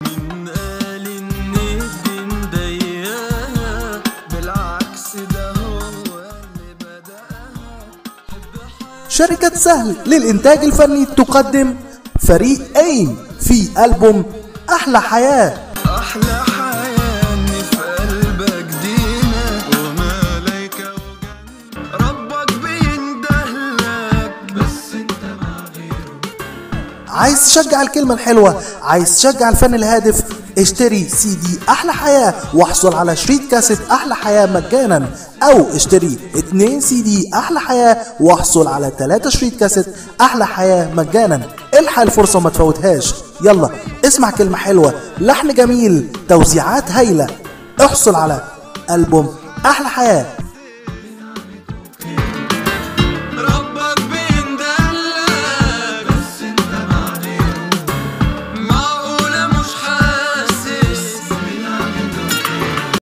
مين قال ان الدين ضيقها؟ بالعكس ده هو اللي بدأها. شركة سهل للإنتاج الفني تقدم فريق أيم في ألبوم أحلى حياة. أحلى حياة إني في قلبك دينا وملايكة وجنة، ربك بيندهلك بس انت مع غيره. عايز تشجع الكلمة الحلوة، عايز تشجع الفن الهادف، اشتري سي دي أحلى حياة واحصل على شريط كاسيت أحلى حياة مجانا، أو اشتري 2 سي دي أحلى حياة واحصل على 3 شريط كاسيت أحلى حياة مجانا. الحق الفرصة ما تفوتهاش، يلا اسمع كلمة حلوة، لحن جميل، توزيعات هايلة، احصل على ألبوم أحلى حياة.